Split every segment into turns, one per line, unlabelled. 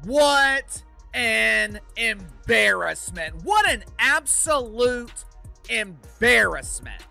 What an embarrassment. What an absolute embarrassment.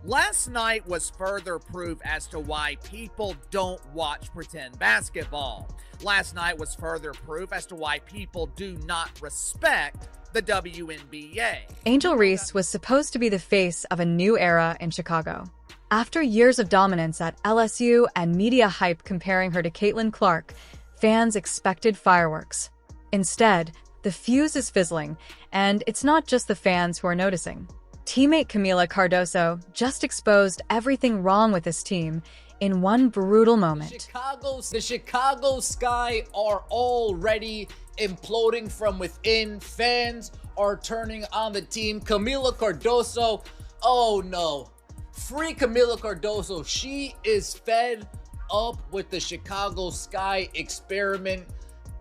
Last night was further proof as to why people don't watch pretend basketball. Last night was further proof as to why people do not respect the WNBA.
Angel Reese was supposed to be the face of a new era in Chicago. After years of dominance at LSU and media hype comparing her to Caitlin Clark, fans expected fireworks. Instead, the fuse is fizzling, and it's not just the fans who are noticing. Teammate Kamilla Cardoso just exposed everything wrong with this team in one brutal moment.
The Chicago Sky are already imploding from within. Fans are turning on the team. Kamilla Cardoso, oh no. Free Kamilla Cardoso. She is fed up with the Chicago Sky experiment.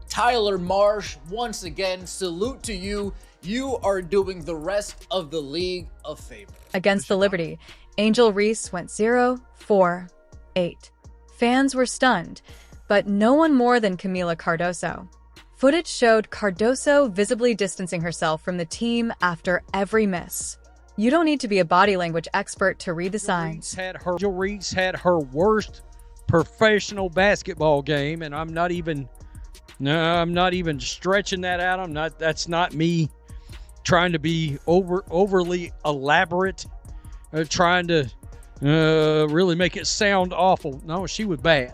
Tyler Marsh, once again, salute to you. You are doing the rest of the league a favor.
Against the Liberty, Angel Reese went 0-4-8. Fans were stunned, but no one more than Kamilla Cardoso. Footage showed Cardoso visibly distancing herself from the team after every miss. You don't need to be a body language expert to read the signs.
Angel Reese had her worst professional basketball game, and I'm not even stretching that out. That's not me trying to be overly elaborate, trying to really make it sound awful. No, she was bad.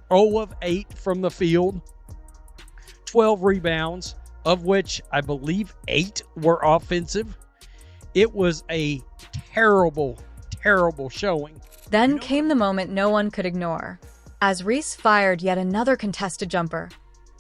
0 of 8 from the field, 12 rebounds, of which I believe 8 were offensive. It was a terrible, terrible showing.
Then came the moment no one could ignore. As Reese fired yet another contested jumper,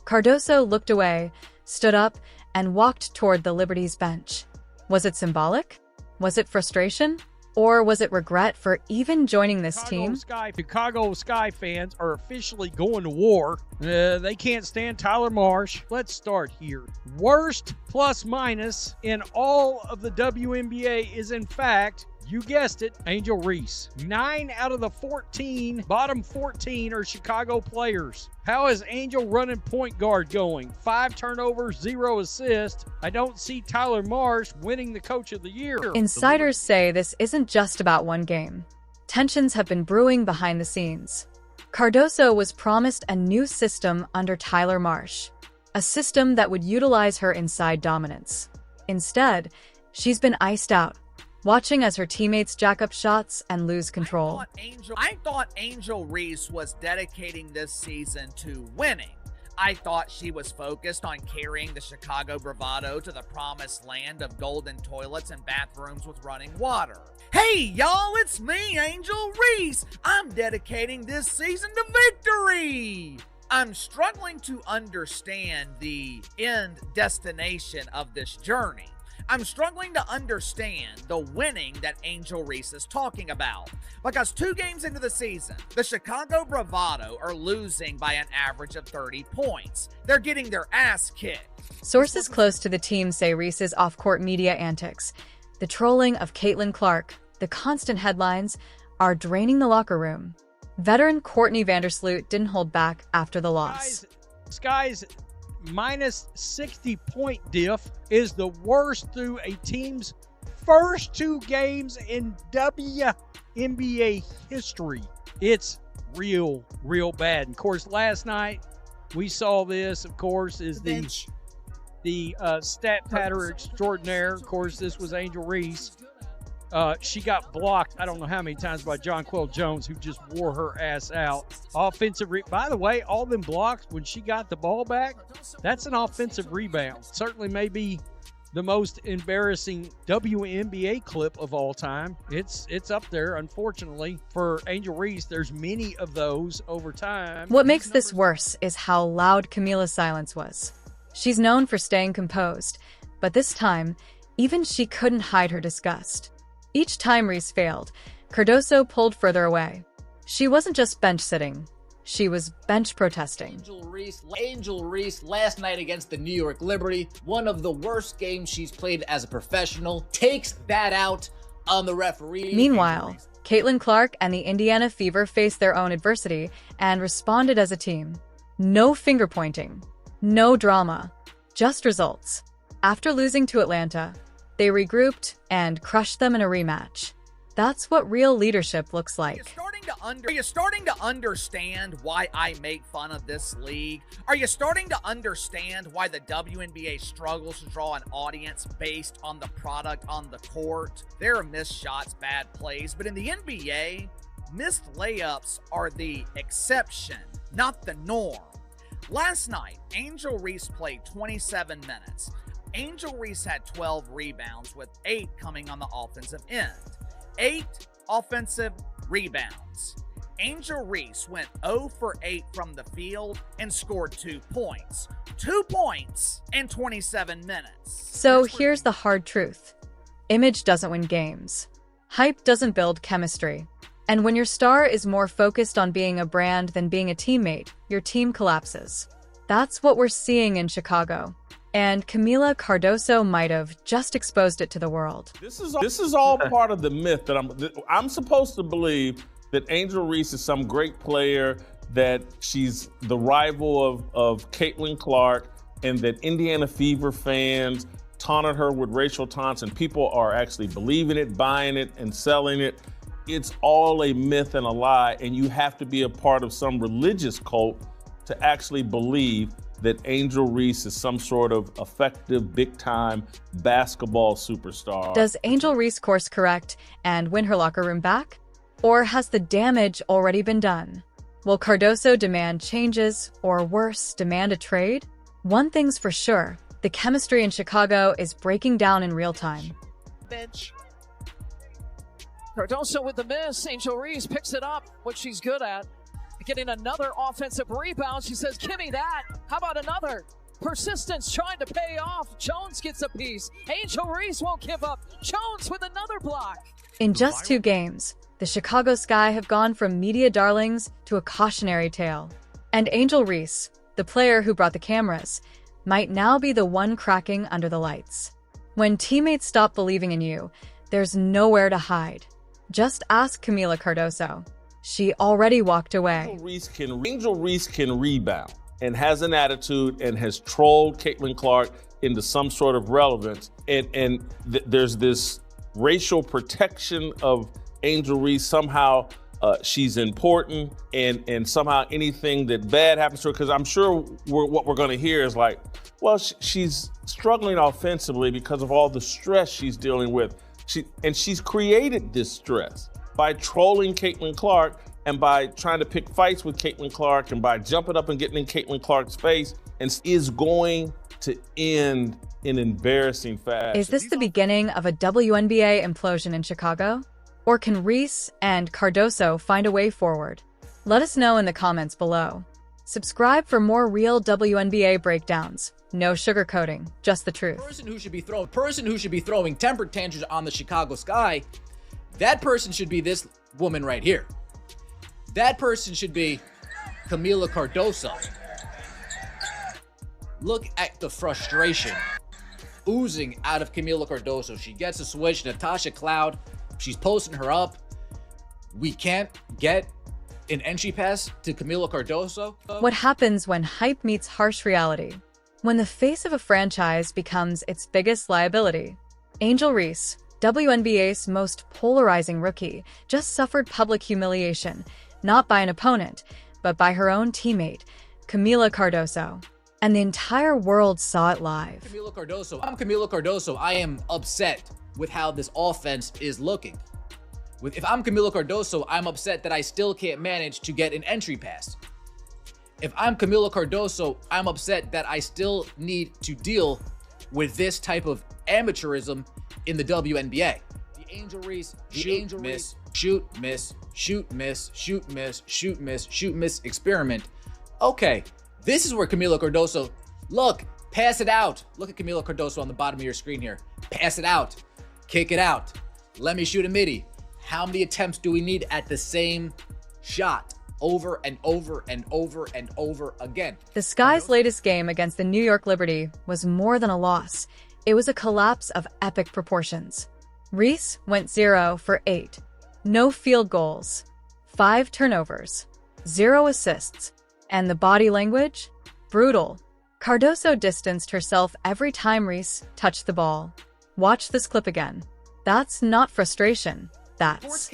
Cardoso looked away, stood up, and walked toward the Liberty's bench. Was it symbolic? Was it frustration? Or was it regret for even joining this team?
Chicago Sky fans are officially going to war. They can't stand Tyler Marsh. Let's start here. Worst plus minus in all of the WNBA is, in fact, you guessed it, Angel Reese. 9 out of the 14, bottom 14 are Chicago players. How is Angel running point guard going? 5 turnovers, 0 assists. I don't see Tyler Marsh winning the Coach of the Year.
Insiders say this isn't just about one game. Tensions have been brewing behind the scenes. Cardoso was promised a new system under Tyler Marsh, a system that would utilize her inside dominance. Instead, she's been iced out, watching as her teammates jack up shots and lose control.
I thought Angel Reese was dedicating this season to winning. I thought she was focused on carrying the Chicago bravado to the promised land of golden toilets and bathrooms with running water. Hey, y'all, it's me, Angel Reese. I'm dedicating this season to victory. I'm struggling to understand the end destination of this journey. I'm struggling to understand the winning that Angel Reese is talking about. Because 2 games into the season, the Chicago Bravado are losing by an average of 30 points. They're getting their ass kicked.
Sources close to the team say Reese's off-court media antics, the trolling of Caitlin Clark, the constant headlines, are draining the locker room. Veteran Courtney Vandersloot didn't hold back after the loss.
Sky's minus 60-point diff is the worst through a team's first 2 games in WNBA history. It's real bad. And of course, last night we saw this, of course, is the stat patter extraordinaire. Of course, this was Angel Reese. She got blocked, I don't know how many times, by Jonquel Jones, who just wore her ass out. By the way, all them blocks, when she got the ball back, that's an offensive rebound. Certainly maybe the most embarrassing WNBA clip of all time. It's up there, unfortunately, for Angel Reese. There's many of those over time.
What makes this worse is how loud Kamilla's silence was. She's known for staying composed, but this time, even she couldn't hide her disgust. Each time Reese failed, Cardoso pulled further away. She wasn't just bench sitting, she was bench protesting.
Angel Reese last night against the New York Liberty, one of the worst games she's played as a professional, takes that out on the referee.
Meanwhile, Caitlin Clark and the Indiana Fever faced their own adversity and responded as a team. No finger pointing, No drama, just results. After losing to Atlanta, they regrouped and crushed them in a rematch. That's what real leadership looks like.
Are you starting to understand why I make fun of this league? Are you starting to understand why the WNBA struggles to draw an audience based on the product on the court? There are missed shots, bad plays, but in the NBA, missed layups are the exception, not the norm. Last night, Angel Reese played 27 minutes. Angel Reese had 12 rebounds, with 8 coming on the offensive end. 8 offensive rebounds. Angel Reese went 0 for 8 from the field and scored 2 points. 2 points in 27 minutes.
So here's the hard truth. Image doesn't win games. Hype doesn't build chemistry. And when your star is more focused on being a brand than being a teammate, your team collapses. That's what we're seeing in Chicago. And Kamilla Cardoso might have just exposed it to the world.
This is all part of the myth that I'm supposed to believe that Angel Reese is some great player, that she's the rival of Caitlin Clark, and that Indiana Fever fans taunted her with racial taunts, and people are actually believing it, buying it, and selling it. It's all a myth and a lie, and you have to be a part of some religious cult to actually believe that Angel Reese is some sort of effective, big-time basketball superstar.
Does Angel Reese course correct and win her locker room back? Or has the damage already been done? Will Cardoso demand changes, or worse, demand a trade? One thing's for sure, the chemistry in Chicago is breaking down in real time.
Bench. Cardoso with the miss. Angel Reese picks it up, what she's good at. Getting another offensive rebound. She says, give me that. How about another? Persistence trying to pay off. Jones gets a piece. Angel Reese won't give up. Jones with another block.
In just 2 games, the Chicago Sky have gone from media darlings to a cautionary tale. And Angel Reese, the player who brought the cameras, might now be the one cracking under the lights. When teammates stop believing in you, there's nowhere to hide. Just ask Kamilla Cardoso. She already walked away.
Angel Reese can rebound and has an attitude and has trolled Caitlin Clark into some sort of relevance. And there's this racial protection of Angel Reese. Somehow she's important, and somehow anything that bad happens to her, because I'm sure what we're going to hear is like, well, she's struggling offensively because of all the stress she's dealing with. She's created this stress by trolling Caitlin Clark and by trying to pick fights with Caitlin Clark and by jumping up and getting in Caitlin Clark's face, and is going to end in embarrassing fashion.
Is this the beginning of a WNBA implosion in Chicago? Or can Reese and Cardoso find a way forward? Let us know in the comments below. Subscribe for more real WNBA breakdowns. No sugarcoating, just the truth.
Person who should be throwing temper tantrums on the Chicago Sky, that person should be this woman right here. That person should be Kamilla Cardoso. Look at the frustration oozing out of Kamilla Cardoso. She gets a switch. Natasha Cloud, she's posting her up. We can't get an entry pass to Kamilla Cardoso.
What happens when hype meets harsh reality? When the face of a franchise becomes its biggest liability? Angel Reese, WNBA's most polarizing rookie, just suffered public humiliation, not by an opponent, but by her own teammate, Kamilla Cardoso. And the entire world saw it live.
I'm Kamilla Cardoso. I am upset with how this offense is looking. If I'm Kamilla Cardoso, I'm upset that I still can't manage to get an entry pass. If I'm Kamilla Cardoso, I'm upset that I still need to deal with this type of amateurism in the WNBA. The Angel Reese, shoot, miss, shoot, miss, shoot, miss, shoot, miss, shoot, miss, shoot, miss experiment. Okay, this is where Kamilla Cardoso, look, pass it out. Look at Kamilla Cardoso on the bottom of your screen here. Pass it out, kick it out. Let me shoot a midi. How many attempts do we need at the same shot? Over and over and over and over again.
The Sky's latest game against the New York Liberty was more than a loss. It was a collapse of epic proportions. Reese went 0 for 8. No field goals. 5 turnovers. 0 assists. And the body language? Brutal. Cardoso distanced herself every time Reese touched the ball. Watch this clip again. That's not frustration.
Reports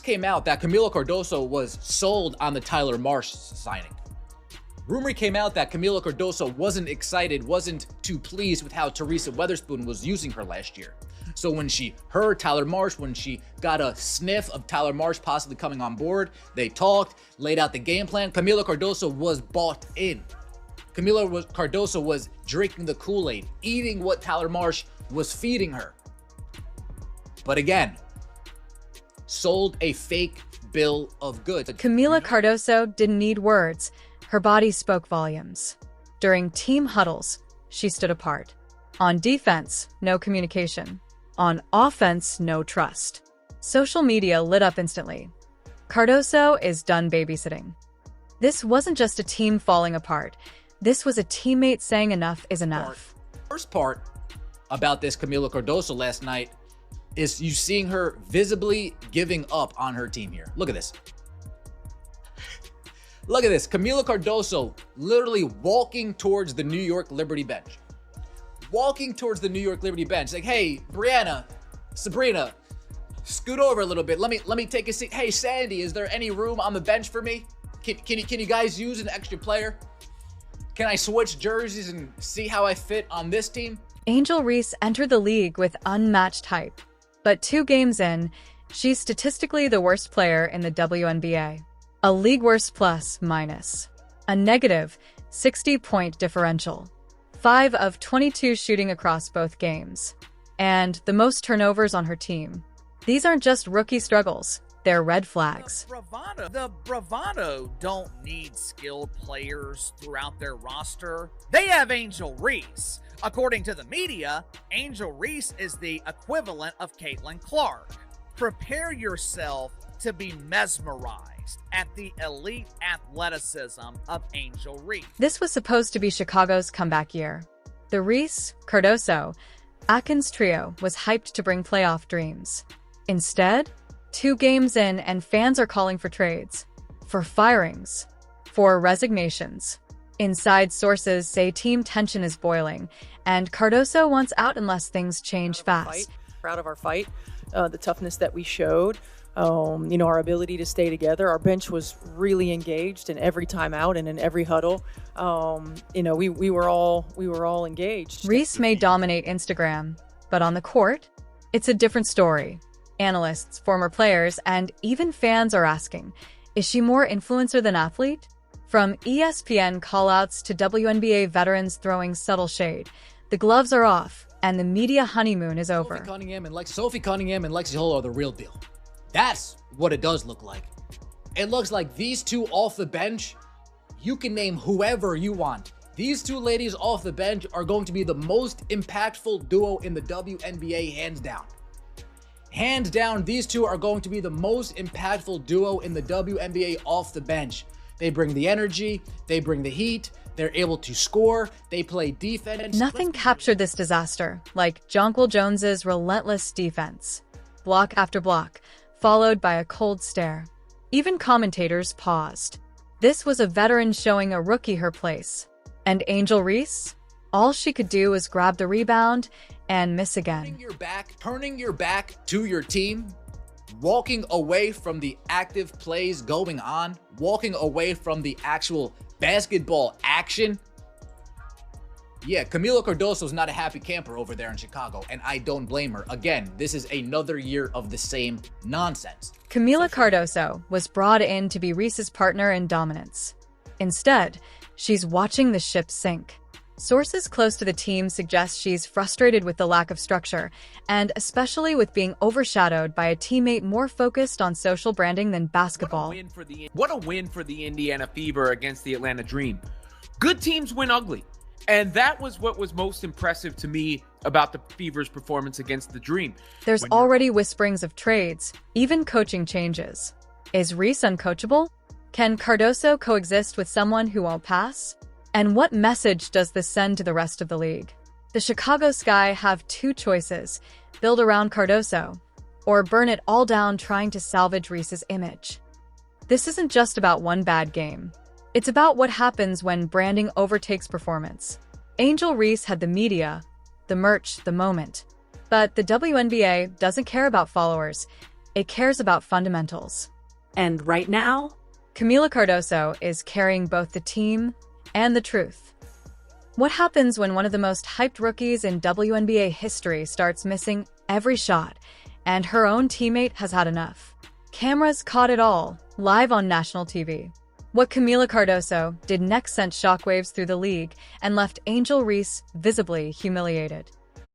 came out that Kamilla Cardoso was sold on the Tyler Marsh signing. Rumor came out that Kamilla Cardoso wasn't excited, wasn't too pleased with how Teresa Weatherspoon was using her last year. So when she heard Tyler Marsh, when she got a sniff of Tyler Marsh possibly coming on board, they talked, laid out the game plan. Kamilla Cardoso was bought in. Cardoso was drinking the Kool-Aid, eating what Tyler Marsh was feeding her. But again, sold a fake bill of goods.
Kamilla Cardoso didn't need words. Her body spoke volumes. During team huddles, she stood apart. On defense, no communication. On offense, no trust. Social media lit up instantly. Cardoso is done babysitting. This wasn't just a team falling apart. This was a teammate saying enough is enough.
First part about this Kamilla Cardoso last night is you seeing her visibly giving up on her team here. Look at this. Look at this. Kamilla Cardoso literally walking towards the New York Liberty bench. Walking towards the New York Liberty bench. Like, hey, Brianna, Sabrina, scoot over a little bit. Let me take a seat. Hey, Sandy, is there any room on the bench for me? Can you guys use an extra player? Can I switch jerseys and see how I fit on this team?
Angel Reese entered the league with unmatched hype. But 2 games in, she's statistically the worst player in the WNBA. A league worst plus-minus. A negative 60-point differential. 5 of 22 shooting across both games. And the most turnovers on her team. These aren't just rookie struggles. They're red flags.
The Bravado don't need skilled players throughout their roster. They have Angel Reese. According to the media, Angel Reese is the equivalent of Caitlin Clark. Prepare yourself to be mesmerized at the elite athleticism of Angel Reese.
This was supposed to be Chicago's comeback year. The Reese, Cardoso, Atkins trio was hyped to bring playoff dreams. Instead, 2 games in and fans are calling for trades, for firings, for resignations. Inside sources say team tension is boiling, and Cardoso wants out unless things change fast.
Proud of our fight, the toughness that we showed, our ability to stay together. Our bench was really engaged in every timeout and in every huddle. We were all engaged.
Reese may dominate Instagram, but on the court, it's a different story. Analysts, former players, and even fans are asking, is she more influencer than athlete? From ESPN callouts to WNBA veterans throwing subtle shade, the gloves are off and the media honeymoon is over.
Sophie Cunningham and Lexi Hull are the real deal. That's what it does look like. It looks like these two off the bench, you can name whoever you want. These 2 ladies off the bench are going to be the most impactful duo in the WNBA, hands down. Hands down, these 2 are going to be the most impactful duo in the WNBA off the bench. They bring the energy, they bring the heat, they're able to score, they play defense.
Nothing captured this disaster like Jonquil Jones's relentless defense. Block after block, followed by a cold stare. Even commentators paused. This was a veteran showing a rookie her place. And Reese? All she could do was grab the rebound and miss again.
Turning your back to your team, walking away from the active plays going on, walking away from the actual basketball action. Yeah, Kamilla Cardoso is not a happy camper over there in Chicago, and I don't blame her. Again, this is another year of the same nonsense.
Kamilla Cardoso was brought in to be Reese's partner in dominance. Instead, she's watching the ship sink. Sources close to the team suggest she's frustrated with the lack of structure, and especially with being overshadowed by a teammate more focused on social branding than basketball.
What a win for the Indiana Fever against the Atlanta Dream. Good teams win ugly. And that was what was most impressive to me about the Fever's performance against the Dream.
There's already whisperings of trades, even coaching changes. Is Reese uncoachable? Can Cardoso coexist with someone who won't pass? And what message does this send to the rest of the league? The Chicago Sky have 2 choices: build around Cardoso, or burn it all down trying to salvage Reese's image. This isn't just about one bad game. It's about what happens when branding overtakes performance. Angel Reese had the media, the merch, the moment. But the WNBA doesn't care about followers. It cares about fundamentals.
And right now,
Kamilla Cardoso is carrying both the team and the truth. What happens when one of the most hyped rookies in WNBA history starts missing every shot, and her own teammate has had enough? Cameras caught it all, live on national TV. What Kamilla Cardoso did next sent shockwaves through the league and left Angel Reese visibly humiliated.